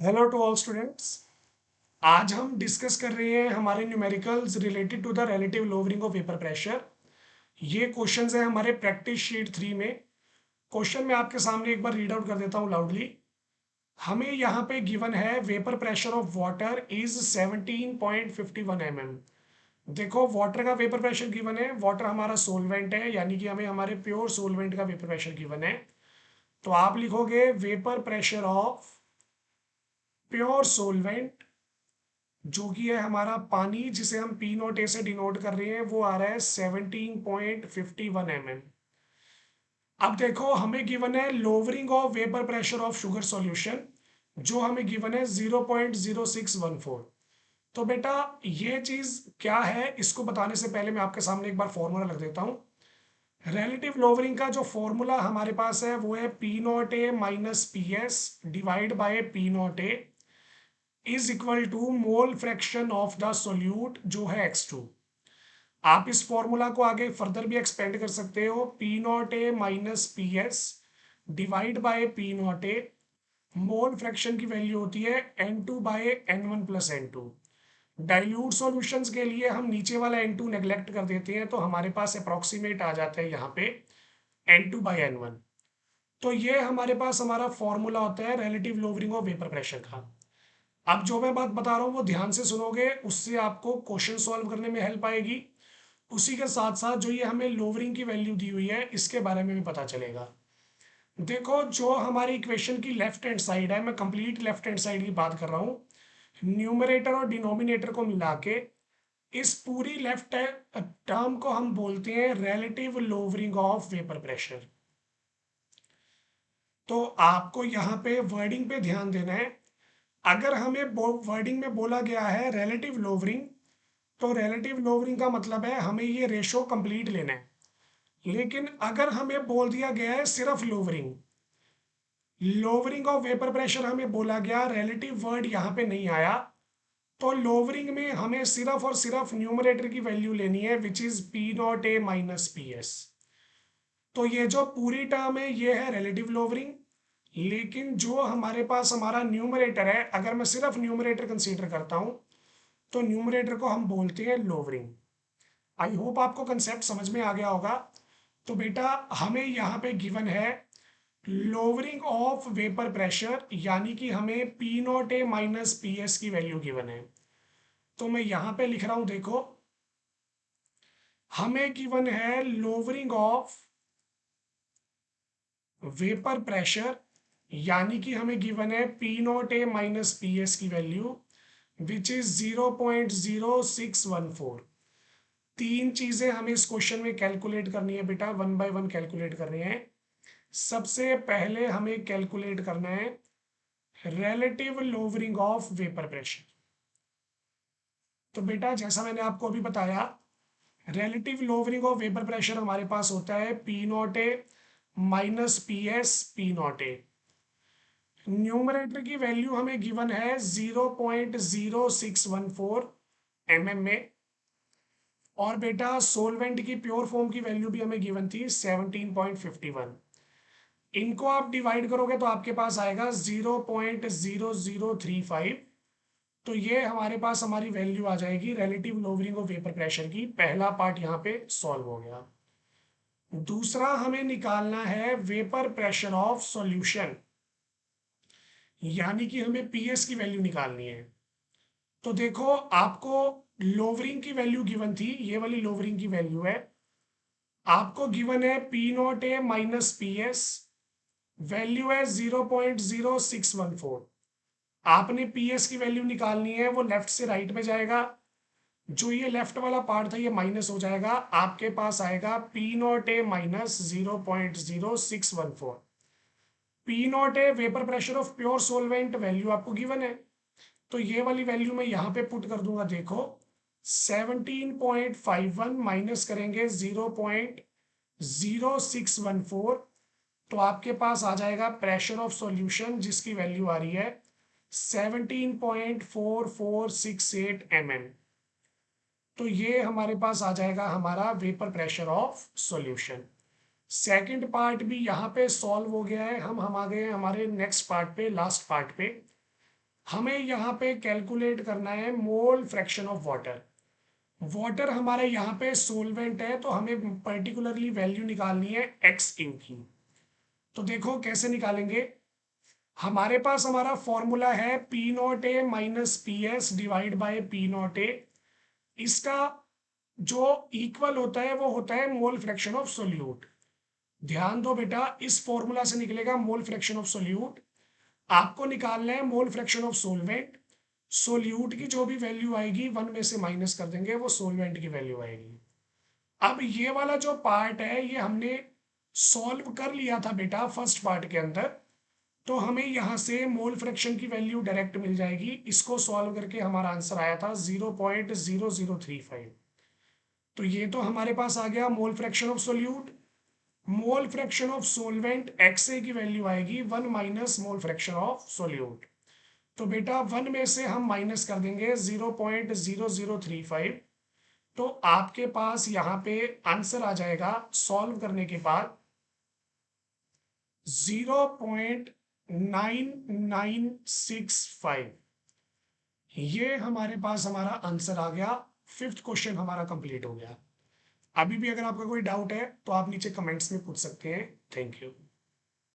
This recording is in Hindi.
Hello to all students. आज हम डिस्कस कर रहे हैं हमारे numericals related to the relative lowering of vapour pressure. ये क्वेश्चंस है हमारे प्रैक्टिस शीट 3 में। क्वेश्चन मैं आपके सामने एक बार रीड आउट कर देता हूँ लाउडली। हमें यहाँ पे गिवन है vapour pressure of water is 17.51 mm। देखो वाटर का वेपर प्रेशर गिवन है। वाटर हमारा सोलवेंट है, यानी कि हमें हमारे प्योर सोलवेंट का वेपर प्रेशर गिवन है। तो आप लिखोगे vapour pressure of pure solvent, जो कि है हमारा पानी, जिसे हम पी नॉट ए से डिनोट कर रहे हैं, वो आ रहा है 17.51 mm। अब देखो हमें गिवन है lowering of vapour pressure of sugar solution, जो हमें गिवन है 0.0614। तो बेटा ये चीज क्या है, इसको बताने से पहले मैं आपके सामने एक बार फॉर्मूला रख देता हूँ। रिलेटिव लोअरिंग का जो फॉर्मूला हमारे पास है वो है P naught A minus P S divide by P naught A is equal to mole fraction of the solute, जो है x2। आप इस फॉर्मूला को आगे फर्दर भी एक्सपेंड कर सकते हो। P naught A minus P S divide by P naught A, mole fraction की वैल्यू होती है n2 bye n1 plus n2। Dilute solutions के लिए हम नीचे वाला n2 नेग्लेक्ट कर देते हैं, तो हमारे पास अप्रॉक्सीमेट आ जाता है यहाँ पे n2 बाय n1। तो ये हमारे पास हमारा फॉर्मूला होता है relative lowering of vapour pressure का। अब जो मैं बात बता रहा हूँ वो ध्यान से सुनोगे, उससे आपको क्वेश्चन सॉल्व करने में हेल्प आएगी। उसी के साथ साथ जो ये हमें लोअरिंग की वैल्यू दी हुई है इसके बारे में भी पता चलेगा। देखो जो हमारी इक्वेशन की लेफ्ट हैंड साइड है, मैं कंप्लीट लेफ्ट हैंड साइड की बात कर रहा हूँ, न्यूमरेटर और डिनोमिनेटर को मिला के इस पूरी लेफ्ट टर्म को हम बोलते हैं relative lowering of vapour pressure. तो आपको यहाँ पे वर्डिंग पे ध्यान देना है। अगर हमें वर्डिंग में बोला गया है रिलेटिव लोअरिंग, तो रिलेटिव लोअरिंग का मतलब है हमें ये रेशो कंप्लीट लेना है। लेकिन अगर हमें बोल दिया गया है सिर्फ lowering, lowering of vapour pressure हमें बोला गया, रिलेटिव वर्ड यहाँ पे नहीं आया, तो लोअरिंग में हमें सिर्फ और सिर्फ न्यूमरेटर की वैल्यू लेनी है, which is P naught A minus P S. तो ये जो पूरी टर्म है ये है रिलेटिव लोअरिंग। लेकिन जो हमारे पास हमारा न्यूमरेटर है, अगर मैं सिर्फ न्यूमरेटर कंसीडर करता हूं, तो न्यूमरेटर को हम बोलते हैं लोअरिंग। आई होप आपको कंसेप्ट समझ में आ गया होगा। तो बेटा हमें यहाँ पे गिवन है लोअरिंग ऑफ वेपर प्रेशर, यानी कि हमें P naught A minus P S की वैल्यू गिवन है। तो मैं यहाँ पे लिख रहा हूं, देखो हमें गिवन है लोअरिंग ऑफ वेपर प्रेशर, यानी कि हमें गिवन है P naught A minus P S की वैल्यू, विच इज 0.0614। तीन चीजें हमें इस क्वेश्चन में कैलकुलेट करनी है बेटा, वन बाय वन कैलकुलेट करनी है। सबसे पहले हमें कैलकुलेट करना है relative lowering of vapour pressure. तो बेटा जैसा मैंने आपको अभी बताया, relative lowering of vapour pressure हमारे पास होता है P naught A minus P S P naught A. Numerator की वैल्यू हमें गिवन है 0.0614 mm में, और बेटा सोलवेंट की प्योर फॉर्म की वैल्यू भी हमें गिवन थी 17.51। इनको आप डिवाइड करोगे तो आपके पास आएगा 0.0035। तो ये हमारे पास हमारी वैल्यू आ जाएगी relative lowering of vapour pressure की। पहला पार्ट यहाँ पे सॉल्व हो गया। दूसरा हमें निकालना है वेपर प्रेशर ऑफ सॉल्यूशन, यानी कि हमें पीएस की वैल्यू निकालनी है। तो देखो आपको लोअरिंग की वैल्यू गिवन थी, ये वाली लोअरिंग की वैल्यू है। आपको गिवन है P naught A minus P S, value है 0.0614। आपने पी एस की वैल्यू निकालनी है, वो लेफ्ट से राइट में जाएगा। जो ये लेफ्ट वाला पार्ट था ये माइनस हो जाएगा, आपके पास आएगा P naught A minus 0.0614। P naught A vapour pressure of pure solvent value आपको गिवन है, तो ये वाली वैल्यू मैं यहाँ पे पुट कर दूंगा। देखो 17.51 माइनस करेंगे 0.0614, तो आपके पास आ जाएगा प्रेशर ऑफ सॉल्यूशन, जिसकी वैल्यू आ रही है 17.4468 mm। तो ये हमारे पास आ जाएगा हमारा vapour pressure of solution. Second part भी यहाँ पे सॉल्व हो गया है। हम आ गए हमारे नेक्स्ट पार्ट पे, लास्ट पार्ट पे। हमें यहाँ पे कैलकुलेट करना है मोल फ्रैक्शन ऑफ वाटर। वाटर हमारे यहाँ पे सोलवेंट है, तो हमें पर्टिकुलरली वैल्यू निकालनी है एक्स इन की। तो देखो कैसे निकालेंगे। हमारे पास हमारा फॉर्मूला है P naught A minus P S divide by P naught ए। इसका जो इक्वल होता है वो होता है मोल फ्रैक्शन ऑफ सोल्यूट। ध्यान दो बेटा, इस फॉर्मूला से निकलेगा मोल फ्रैक्शन ऑफ सोल्यूट। आपको निकालना है मोल फ्रैक्शन ऑफ सोलवेंट। सोल्यूट की जो भी वैल्यू आएगी 1 में से माइनस कर देंगे, वो सोलवेंट की वैल्यू आएगी। अब ये वाला जो पार्ट है ये हमने सॉल्व कर लिया था बेटा फर्स्ट पार्ट के अंदर, तो हमें यहाँ से मोल फ्रैक्शन की वैल्यू डायरेक्ट मिल जाएगी। इसको सॉल्व करके हमारा आंसर आया था 0.0035। तो ये तो हमारे पास आ गया मोल fraction of solute. Mole fraction of solvent XA की वैल्यू आएगी 1 minus mole fraction of solute. तो बेटा 1 में से हम माइनस कर देंगे 0.0035। तो आपके पास यहाँ पे आंसर आ जाएगा सॉल्व करने के बाद 0.9965। ये हमारे पास हमारा आंसर आ गया। फिफ्थ क्वेश्चन हमारा कंप्लीट हो गया। अभी भी अगर आपका कोई डाउट है तो आप नीचे कमेंट्स में पूछ सकते हैं। Thank you.